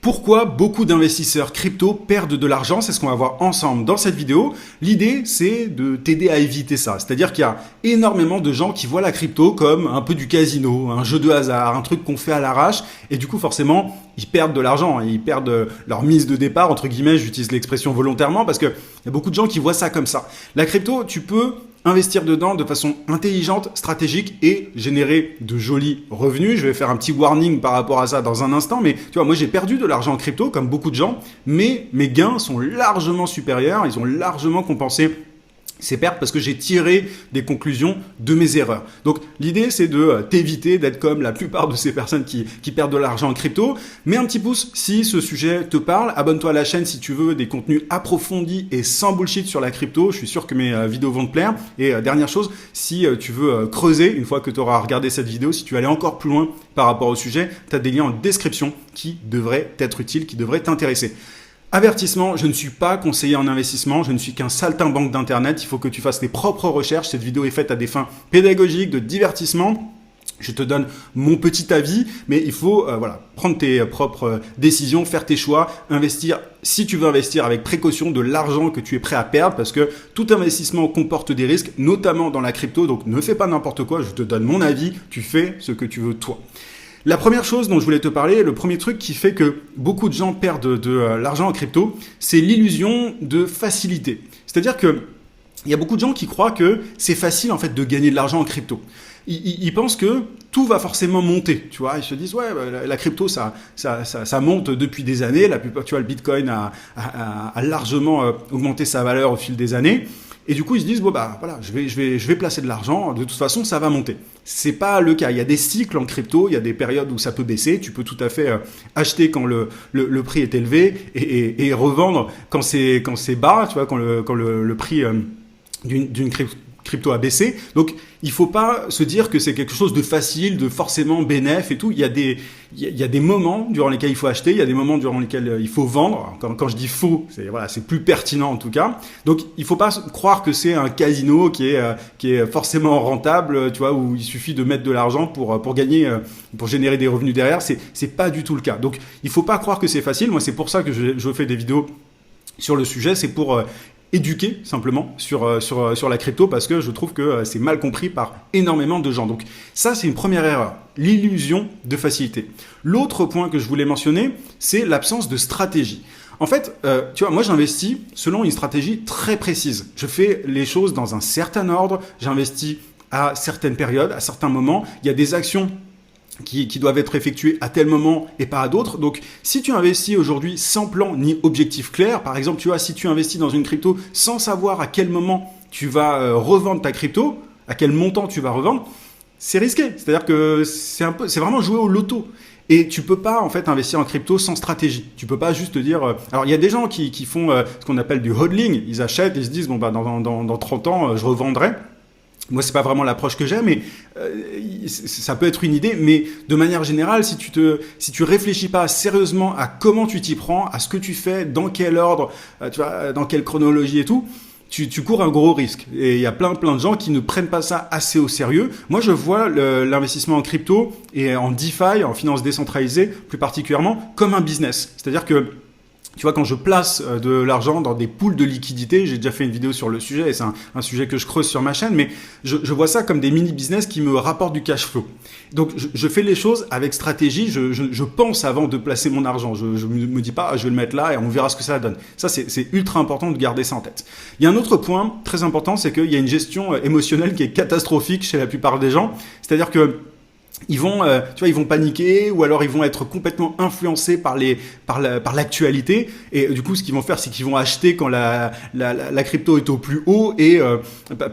Pourquoi beaucoup d'investisseurs crypto perdent de l'argent? C'est ce qu'on va voir ensemble dans cette vidéo. L'idée, c'est de t'aider à éviter ça. C'est-à-dire qu'il y a énormément de gens qui voient la crypto comme un peu du casino, un jeu de hasard, un truc qu'on fait à l'arrache. Et du coup, forcément, ils perdent de l'argent. Ils perdent leur mise de départ, entre guillemets. J'utilise l'expression volontairement parce qu'il y a beaucoup de gens qui voient ça comme ça. La crypto, tu peux investir dedans de façon intelligente, stratégique et générer de jolis revenus. Je vais faire un petit warning par rapport à ça dans un instant, mais tu vois, moi j'ai perdu de l'argent en crypto comme beaucoup de gens, mais mes gains sont largement supérieurs, ils ont largement compensé ces pertes parce que j'ai tiré des conclusions de mes erreurs. Donc l'idée c'est de t'éviter d'être comme la plupart de ces personnes qui perdent de l'argent en crypto. Mets un petit pouce si ce sujet te parle, abonne-toi à la chaîne si tu veux des contenus approfondis et sans bullshit sur la crypto, je suis sûr que mes vidéos vont te plaire. Et dernière chose, si tu veux creuser, une fois que tu auras regardé cette vidéo, si tu veux aller encore plus loin par rapport au sujet, tu as des liens en description qui devraient t'être utiles, qui devraient t'intéresser. Avertissement, je ne suis pas conseiller en investissement, je ne suis qu'un saltimbanque d'internet, il faut que tu fasses tes propres recherches, cette vidéo est faite à des fins pédagogiques, de divertissement. Je te donne mon petit avis, mais il faut prendre tes propres décisions, faire tes choix, investir, si tu veux investir avec précaution, de l'argent que tu es prêt à perdre, parce que tout investissement comporte des risques, notamment dans la crypto, donc ne fais pas n'importe quoi, je te donne mon avis, tu fais ce que tu veux toi. La première chose dont je voulais te parler, le premier truc qui fait que beaucoup de gens perdent de l'argent en crypto, c'est l'illusion de facilité. C'est-à-dire que il y a beaucoup de gens qui croient que c'est facile en fait de gagner de l'argent en crypto. Ils pensent que tout va forcément monter, tu vois. Ils se disent ouais, la crypto ça monte depuis des années. La plupart, tu vois, le Bitcoin a largement augmenté sa valeur au fil des années. Et du coup, ils se disent bon bah voilà, je vais placer de l'argent. De toute façon, ça va monter. C'est pas le cas. Il y a des cycles en crypto. Il y a des périodes où ça peut baisser. Tu peux tout à fait acheter quand le prix est élevé et revendre quand c'est bas. Tu vois, quand le prix d'une crypto a baissé. Donc, il faut pas se dire que c'est quelque chose de facile, de forcément bénéf et tout. Il y a des moments durant lesquels il faut acheter, il y a des moments durant lesquels il faut vendre. Quand je dis faux, c'est plus pertinent en tout cas. Donc, il faut pas croire que c'est un casino qui est forcément rentable, tu vois, où il suffit de mettre de l'argent pour gagner, pour générer des revenus derrière. C'est pas du tout le cas. Donc, il faut pas croire que c'est facile. Moi, c'est pour ça que je fais des vidéos sur le sujet. C'est pour éduquer simplement sur la crypto parce que je trouve que c'est mal compris par énormément de gens. Donc ça, c'est une première erreur, l'illusion de facilité. L'autre point que je voulais mentionner, c'est l'absence de stratégie. En fait, tu vois, moi j'investis selon une stratégie très précise. Je fais les choses dans un certain ordre, j'investis à certaines périodes, à certains moments. Il y a des actions qui doivent être effectués à tel moment et pas à d'autres. Donc, si tu investis aujourd'hui sans plan ni objectif clair, par exemple, tu vois, si tu investis dans une crypto sans savoir à quel moment tu vas revendre ta crypto, à quel montant tu vas revendre, c'est risqué. C'est-à-dire que c'est vraiment jouer au loto. Et tu peux pas en fait investir en crypto sans stratégie. Tu peux pas juste te dire. Alors il y a des gens qui font ce qu'on appelle du hodling. Ils achètent et ils se disent bon bah dans 30 ans je revendrai. Moi, c'est pas vraiment l'approche que j'ai, mais ça peut être une idée. Mais de manière générale, si tu réfléchis pas sérieusement à comment tu t'y prends, à ce que tu fais, dans quel ordre, tu vois, dans quelle chronologie et tout, tu cours un gros risque. Et il y a plein de gens qui ne prennent pas ça assez au sérieux. Moi, je vois l'investissement en crypto et en DeFi, en finance décentralisée, plus particulièrement, comme un business. C'est-à-dire que tu vois, quand je place de l'argent dans des pools de liquidités, j'ai déjà fait une vidéo sur le sujet et c'est un sujet que je creuse sur ma chaîne, mais je vois ça comme des mini-business qui me rapportent du cash flow. Donc, je fais les choses avec stratégie, je pense avant de placer mon argent. Je me dis pas, je vais le mettre là et on verra ce que ça donne. Ça, c'est ultra important de garder ça en tête. Il y a un autre point très important, c'est qu'il y a une gestion émotionnelle qui est catastrophique chez la plupart des gens. C'est-à-dire que ils vont paniquer ou alors ils vont être complètement influencés par l'actualité et du coup ce qu'ils vont faire c'est qu'ils vont acheter quand la crypto est au plus haut et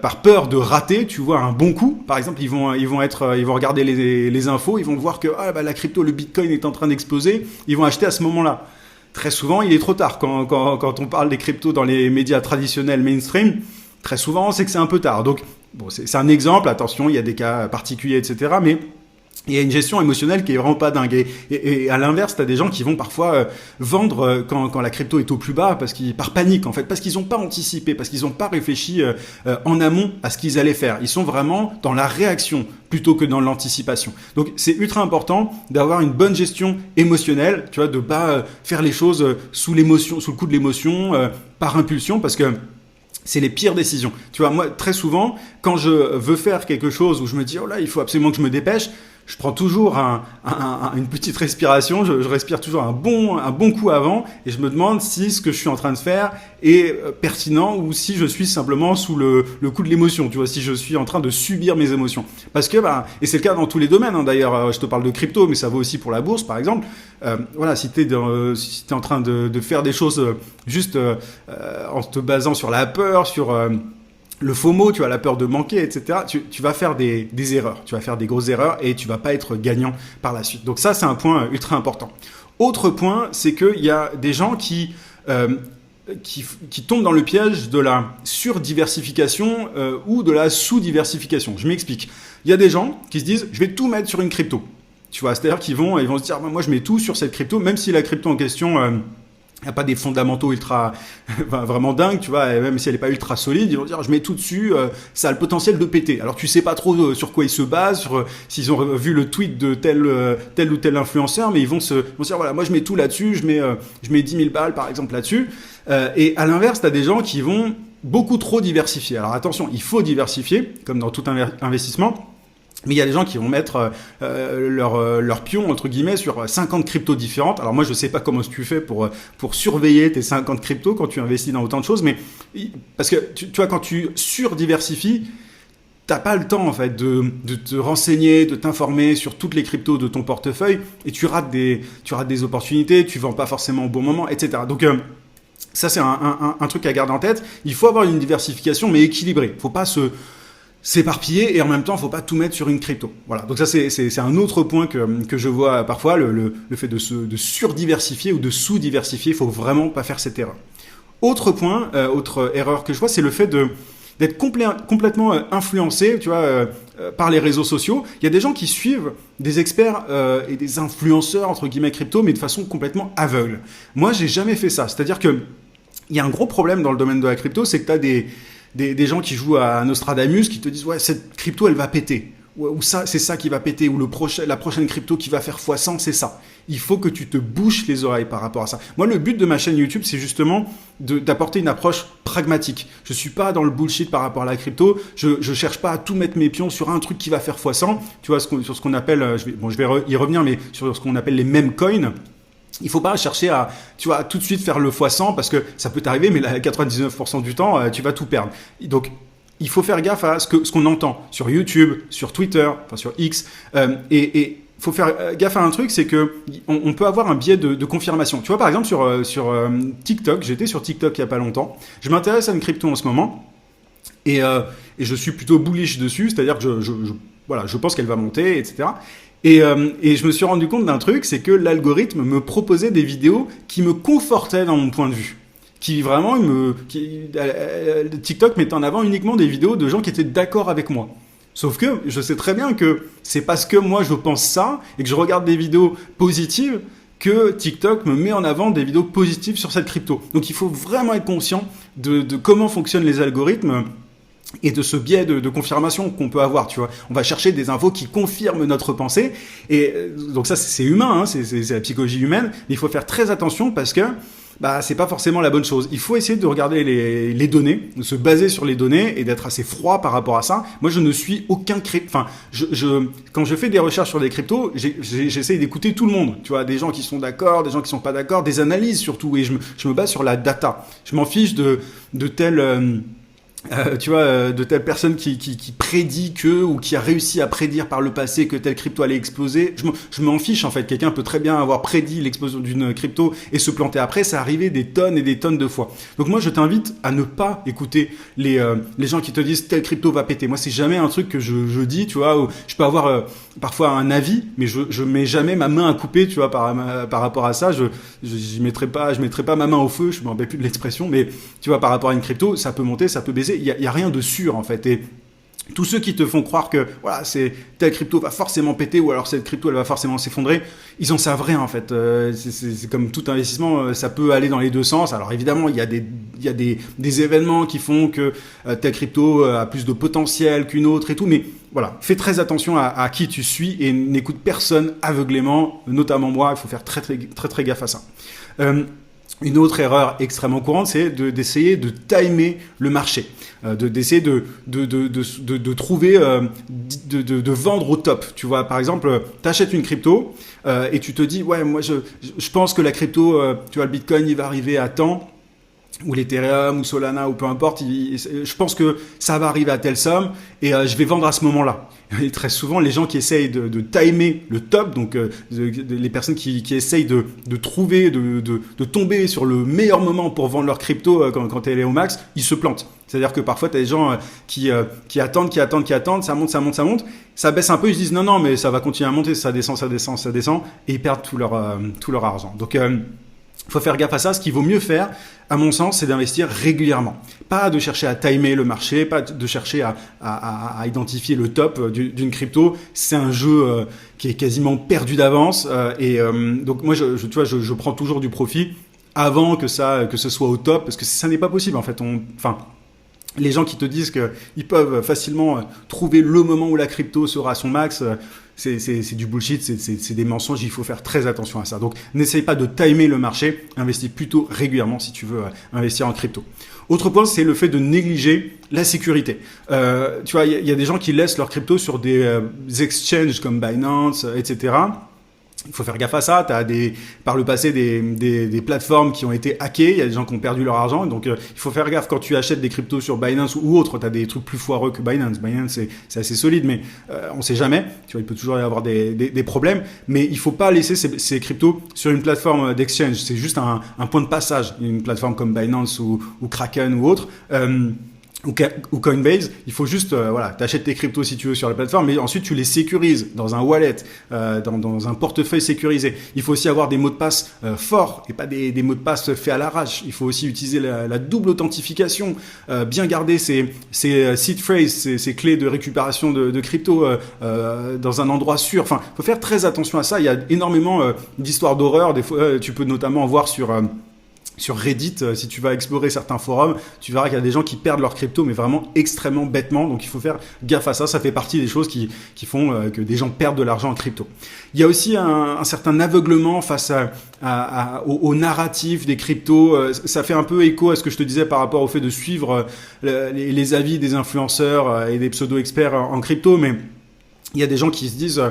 par peur de rater, tu vois, un bon coup. Par exemple, ils vont regarder les infos, ils vont voir que la crypto, le Bitcoin est en train d'exploser, ils vont acheter à ce moment-là. Très souvent, il est trop tard quand on parle des cryptos dans les médias traditionnels mainstream. Très souvent, c'est que c'est un peu tard. Donc bon, c'est un exemple, attention, il y a des cas particuliers, etc. Mais il y a une gestion émotionnelle qui est vraiment pas dingue. Et à l'inverse, t'as des gens qui vont parfois vendre quand la crypto est au plus bas, par panique en fait, parce qu'ils n'ont pas anticipé, parce qu'ils n'ont pas réfléchi en amont à ce qu'ils allaient faire. Ils sont vraiment dans la réaction plutôt que dans l'anticipation. Donc c'est ultra important d'avoir une bonne gestion émotionnelle, tu vois, de pas faire les choses sous l'émotion, sous le coup de l'émotion, par impulsion, parce que c'est les pires décisions. Tu vois, moi, très souvent, quand je veux faire quelque chose où je me dis, oh là, il faut absolument que je me dépêche, je prends toujours une petite respiration, je respire toujours un bon coup avant, et je me demande si ce que je suis en train de faire est pertinent ou si je suis simplement sous le coup de l'émotion, tu vois, si je suis en train de subir mes émotions. Parce que, et c'est le cas dans tous les domaines, hein, d'ailleurs, je te parle de crypto, mais ça vaut aussi pour la bourse, par exemple. Voilà, si t'es en train de faire des choses juste en te basant sur la peur, sur le FOMO, tu as la peur de manquer, etc. Tu vas faire des erreurs, tu vas faire des grosses erreurs et tu vas pas être gagnant par la suite. Donc ça, c'est un point ultra important. Autre point, c'est qu'il y a des gens qui tombent dans le piège de la surdiversification ou de la sous-diversification. Je m'explique. Il y a des gens qui se disent, je vais tout mettre sur une crypto. Tu vois, c'est-à-dire qu'ils vont se dire, moi je mets tout sur cette crypto, même si la crypto en question il n'y a pas des fondamentaux ultra vraiment dingues, tu vois, et même si elle n'est pas ultra solide, ils vont dire je mets tout dessus, ça a le potentiel de péter. Alors tu sais pas trop sur quoi ils se basent, s'ils ont vu le tweet de tel ou tel influenceur, mais ils vont se dire voilà, moi je mets tout là-dessus, je mets 10 000 balles par exemple là-dessus. Et à l'inverse, tu as des gens qui vont beaucoup trop diversifier. Alors attention, il faut diversifier, comme dans tout investissement. Mais il y a des gens qui vont mettre leur pion, entre guillemets, sur 50 cryptos différentes. Alors moi, je sais pas comment tu fais pour surveiller tes 50 cryptos quand tu investis dans autant de choses, mais parce que tu vois, quand tu surdiversifies, t'as pas le temps en fait de te renseigner, de t'informer sur toutes les cryptos de ton portefeuille, et tu rates des opportunités, tu vends pas forcément au bon moment, etc. Donc ça, c'est un truc à garder en tête. Il faut avoir une diversification, mais équilibrée. Faut pas s'éparpiller et en même temps, faut pas tout mettre sur une crypto. Voilà. Donc ça, c'est un autre point que je vois parfois, le fait de surdiversifier ou de sous-diversifier. Faut vraiment pas faire cette erreur. Autre point, autre erreur que je vois, c'est le fait d'être complètement influencé, tu vois, par les réseaux sociaux. Il y a des gens qui suivent des experts et des influenceurs entre guillemets crypto, mais de façon complètement aveugle. Moi, j'ai jamais fait ça. C'est-à-dire que il y a un gros problème dans le domaine de la crypto, c'est que tu as des gens qui jouent à Nostradamus qui te disent ouais, cette crypto elle va péter, ou ça c'est ça qui va péter, ou la prochaine crypto qui va faire x100, c'est ça. Il faut que tu te bouches les oreilles par rapport à ça. Moi, le but de ma chaîne YouTube, c'est justement d'apporter une approche pragmatique. Je suis pas dans le bullshit par rapport à la crypto. Je cherche pas à tout mettre mes pions sur un truc qui va faire x100. Tu vois, sur ce qu'on appelle, je vais y revenir, mais sur ce qu'on appelle les meme coins. Il faut pas chercher à, tu vois, tout de suite faire le x100 parce que ça peut t'arriver, mais là, 99% du temps, tu vas tout perdre. Donc, il faut faire gaffe à ce qu'on entend sur YouTube, sur Twitter, enfin sur X, et faut faire gaffe à un truc, c'est que on peut avoir un biais de confirmation. Tu vois, par exemple, sur TikTok, j'étais sur TikTok il y a pas longtemps, je m'intéresse à une crypto en ce moment, et je suis plutôt bullish dessus, c'est-à-dire que voilà, je pense qu'elle va monter, etc. Et je me suis rendu compte d'un truc, c'est que l'algorithme me proposait des vidéos qui me confortaient dans mon point de vue. Qui vraiment, TikTok mettait en avant uniquement des vidéos de gens qui étaient d'accord avec moi. Sauf que je sais très bien que c'est parce que moi je pense ça et que je regarde des vidéos positives que TikTok me met en avant des vidéos positives sur cette crypto. Donc il faut vraiment être conscient de comment fonctionnent les algorithmes et de ce biais de confirmation qu'on peut avoir, tu vois. On va chercher des infos qui confirment notre pensée, et donc ça c'est humain, hein, c'est la psychologie humaine, mais il faut faire très attention parce que c'est pas forcément la bonne chose. Il faut essayer de regarder les données, de se baser sur les données et d'être assez froid par rapport à ça. Moi, je ne suis aucun quand je fais des recherches sur des cryptos, j'essaye d'écouter tout le monde. Tu vois, des gens qui sont d'accord, des gens qui sont pas d'accord, des analyses surtout, et je me base sur la data. Je m'en fiche de telle de telle personne qui prédit ou qui a réussi à prédire par le passé que telle crypto allait exploser. Je m'en fiche en fait. Quelqu'un peut très bien avoir prédit l'explosion d'une crypto et se planter après. Ça arrivait des tonnes et des tonnes de fois. Donc moi, je t'invite à ne pas écouter les gens qui te disent telle crypto va péter. Moi, c'est jamais un truc que je dis, tu vois. Où je peux avoir parfois un avis, mais je mets jamais ma main à couper, tu vois, par rapport à ça. Je mettrai pas ma main au feu. Je me rappelle plus de l'expression, mais tu vois, par rapport à une crypto, ça peut monter, ça peut baisser. Il y a rien de sûr en fait. Et Tous ceux qui te font croire que voilà, c'est telle crypto va forcément péter ou alors cette crypto elle va forcément s'effondrer, ils en savent rien en fait. C'est comme tout investissement, ça peut aller dans les deux sens. Alors évidemment, il y a des événements qui font que telle crypto a plus de potentiel qu'une autre et tout, mais voilà, fais très attention à qui tu suis et n'écoute personne aveuglément, notamment moi. Il faut faire très gaffe à ça. Une autre erreur extrêmement courante, c'est d'essayer de timer le marché, d'essayer de trouver, de vendre au top. Tu vois, par exemple, tu achètes une crypto et tu te dis, ouais, moi je pense que la crypto, tu vois, le Bitcoin, il va arriver à temps, ou l'Ethereum, ou Solana, ou peu importe, je pense que ça va arriver à telle somme et je vais vendre à ce moment-là. Et très souvent, les gens qui essayent de timer le top, donc les personnes qui essayent de trouver, de tomber sur le meilleur moment pour vendre leur crypto quand elle est au max, ils se plantent. C'est-à-dire que parfois, tu as des gens qui attendent, ça monte, ça baisse un peu, ils se disent non, mais ça va continuer à monter, ça descend, et ils perdent tout leur argent. Donc, faut faire gaffe à ça. Ce qu'il vaut mieux faire, à mon sens, c'est d'investir régulièrement. Pas de chercher à timer le marché, pas de chercher à identifier le top d'une crypto. C'est un jeu qui est quasiment perdu d'avance. Donc moi, je prends toujours du profit avant que ce soit au top, parce que ça n'est pas possible en fait. Les gens qui te disent qu'ils peuvent facilement trouver le moment où la crypto sera à son max, c'est du bullshit, c'est des mensonges, il faut faire très attention à ça. Donc n'essaye pas de timer le marché, investis plutôt régulièrement si tu veux investir en crypto. Autre point, c'est le fait de négliger la sécurité. Tu vois, il y a des gens qui laissent leur crypto sur des exchanges comme Binance, etc. Il faut faire gaffe à ça. Tu as par le passé des plateformes qui ont été hackées. Il y a des gens qui ont perdu leur argent. Donc, il faut faire gaffe quand tu achètes des cryptos sur Binance ou autre. Tu as des trucs plus foireux que Binance. Binance, c'est assez solide, mais on sait jamais. Tu vois, il peut toujours y avoir des problèmes. Mais il faut pas laisser ces cryptos sur une plateforme d'exchange. C'est juste un point de passage. Une plateforme comme Binance ou Kraken ou autre. Ou Coinbase, il faut juste, t'achètes tes cryptos si tu veux sur la plateforme, mais ensuite tu les sécurises dans un wallet, dans un portefeuille sécurisé. Il faut aussi avoir des mots de passe forts et pas des mots de passe faits à l'arrache. Il faut aussi utiliser la double authentification, bien garder ces seed phrases, ces clés de récupération de crypto dans un endroit sûr. Enfin, il faut faire très attention à ça. Il y a énormément d'histoires d'horreur. Des fois, tu peux notamment en voir sur Reddit, si tu vas explorer certains forums, tu verras qu'il y a des gens qui perdent leur crypto, mais vraiment extrêmement bêtement. Donc il faut faire gaffe à ça. Ça fait partie des choses qui font que des gens perdent de l'argent en crypto. Il y a aussi un certain aveuglement face au narratif des cryptos. Ça fait un peu écho à ce que je te disais par rapport au fait de suivre les avis des influenceurs et des pseudo-experts en crypto, mais il y a des gens qui se disent,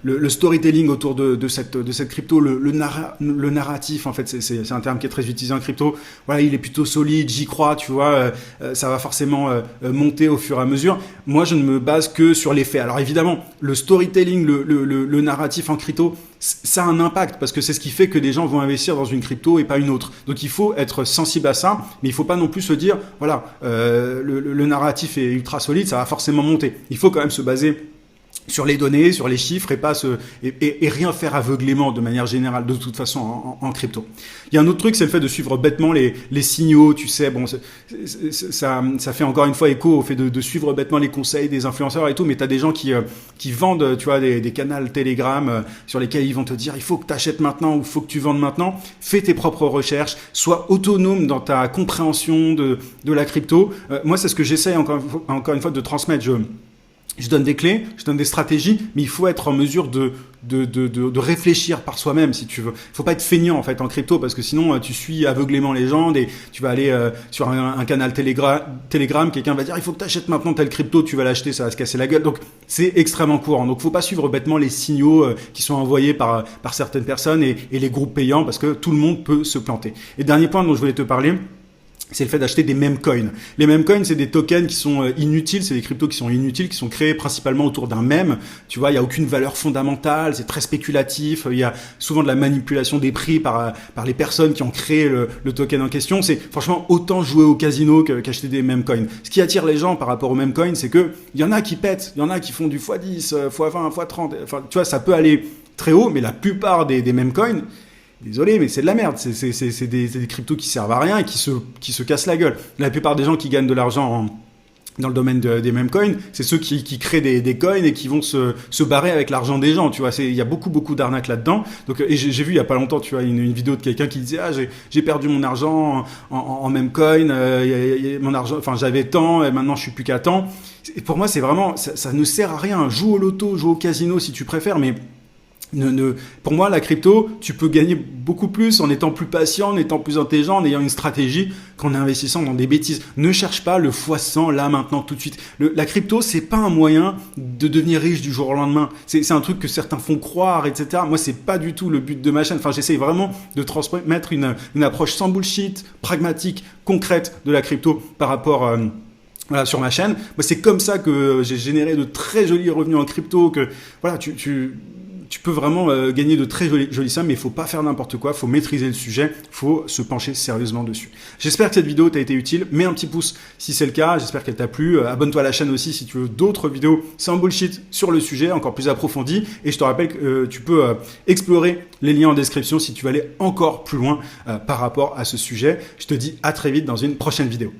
le storytelling autour de cette crypto, le narratif, en fait, c'est un terme qui est très utilisé en crypto. Voilà, il est plutôt solide, j'y crois, tu vois, ça va forcément monter au fur et à mesure. Moi, je ne me base que sur les faits. Alors évidemment, le storytelling, le narratif en crypto, ça a un impact parce que c'est ce qui fait que des gens vont investir dans une crypto et pas une autre. Donc il faut être sensible à ça, mais il faut pas non plus se dire, le narratif est ultra solide, ça va forcément monter. Il faut quand même se baser sur les données, sur les chiffres et rien faire aveuglément de manière générale de toute façon en crypto. Il y a un autre truc, c'est le fait de suivre bêtement les signaux, tu sais, ça fait encore une fois écho au fait de suivre bêtement les conseils des influenceurs et tout, mais tu as des gens qui vendent, tu vois, des canaux Telegram sur lesquels ils vont te dire il faut que tu achètes maintenant ou il faut que tu vendes maintenant. Fais tes propres recherches, sois autonome dans ta compréhension de la crypto. Moi, c'est ce que j'essaye encore une fois de transmettre. Je donne des clés, je donne des stratégies, mais il faut être en mesure de réfléchir par soi-même, si tu veux. Il faut pas être feignant, en fait, en crypto, parce que sinon, tu suis aveuglément les gens, tu vas aller sur un canal Telegram, quelqu'un va dire, il faut que tu achètes maintenant telle crypto, tu vas l'acheter, ça va se casser la gueule. Donc, c'est extrêmement courant. Donc, faut pas suivre bêtement les signaux qui sont envoyés par certaines personnes et les groupes payants, parce que tout le monde peut se planter. Et dernier point dont je voulais te parler, c'est le fait d'acheter des meme coins. Les meme coins, c'est des tokens qui sont inutiles, c'est des cryptos qui sont inutiles, qui sont créés principalement autour d'un meme. Tu vois, il y a aucune valeur fondamentale, c'est très spéculatif, il y a souvent de la manipulation des prix par les personnes qui ont créé le token en question. C'est franchement autant jouer au casino qu'acheter des meme coins. Ce qui attire les gens par rapport aux meme coins, c'est que il y en a qui pètent, il y en a qui font du x10, x20, x30. Enfin, tu vois, ça peut aller très haut, mais la plupart des meme coins, désolé, mais c'est de la merde. C'est des cryptos qui servent à rien et qui se cassent la gueule. La plupart des gens qui gagnent de l'argent dans le domaine des meme coins, c'est ceux qui créent des coins et qui vont se barrer avec l'argent des gens, tu vois. Il y a beaucoup d'arnaques là-dedans. Donc, et j'ai vu il y a pas longtemps, tu vois, une vidéo de quelqu'un qui disait, j'ai perdu mon argent en meme coin, mon argent, enfin, j'avais tant et maintenant je suis plus qu'à tant. Et pour moi, c'est vraiment, ça ne sert à rien. Joue au loto, joue au casino si tu préfères, mais pour moi, la crypto, tu peux gagner beaucoup plus en étant plus patient, en étant plus intelligent, en ayant une stratégie qu'en investissant dans des bêtises. Ne cherche pas le x100 là, maintenant, tout de suite. La crypto, c'est pas un moyen de devenir riche du jour au lendemain. C'est un truc que certains font croire, etc. Moi, c'est pas du tout le but de ma chaîne. Enfin, j'essaye vraiment de transmettre une approche sans bullshit, pragmatique, concrète de la crypto par rapport voilà, sur ma chaîne. Moi, c'est comme ça que j'ai généré de très jolis revenus en crypto, que voilà, tu peux vraiment gagner de très jolies sommes, mais il faut pas faire n'importe quoi, il faut maîtriser le sujet, il faut se pencher sérieusement dessus. J'espère que cette vidéo t'a été utile, mets un petit pouce si c'est le cas, j'espère qu'elle t'a plu, abonne-toi à la chaîne aussi si tu veux d'autres vidéos sans bullshit sur le sujet, encore plus approfondies, et je te rappelle que tu peux explorer les liens en description si tu veux aller encore plus loin par rapport à ce sujet. Je te dis à très vite dans une prochaine vidéo.